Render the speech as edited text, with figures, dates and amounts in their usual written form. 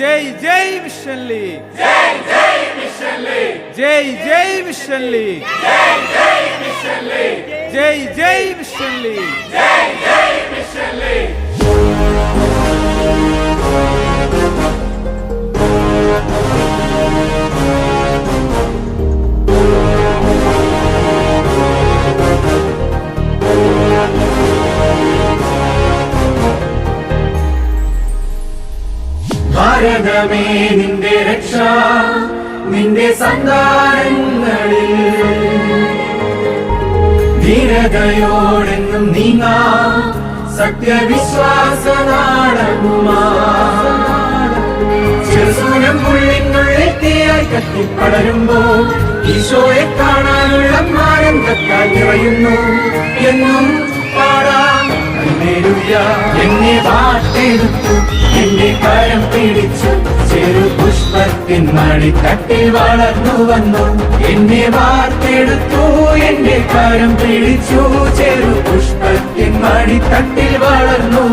ജയ് ജയ് mission league, ജയ് ജയ് mission league, ജയ് ജയ് mission league, ജയ് ജയ് mission league, ജയ് ജയ് mission league. ജയ് ജയ് mission league. ഭാരതമേ നിന്റെ രക്ഷ, നിന്റെ സന്താനങ്ങളിൽ ധീരതയോടെന്നും നീങ്ങാ സത്യവിശ്വാസ നാടകുമാ. ചെറുസൂനം ഉള്ളിനുള്ളിൽ തീയായി കത്തിപ്പടരുമ്പോൾ ഈശോയെ കാണാനുള്ള ആനന്ദത്താൽ നിറയുന്നു. എന്നും പാടാം ഹല്ലേലൂയ. എന്നെ വാർത്തെടുത്തു, എന്റെ കരം പിടിച്ചു, ചെറു പുഷ്പത്തിൻ മടിത്തട്ടിൽ വളർന്നു വന്നു. എന്നെ വാർത്തെടുത്തു, എന്റെ കരം പിടിച്ചു, ചെറു പുഷ്പത്തിൻ മടിത്തട്ടിൽ വളർന്നു.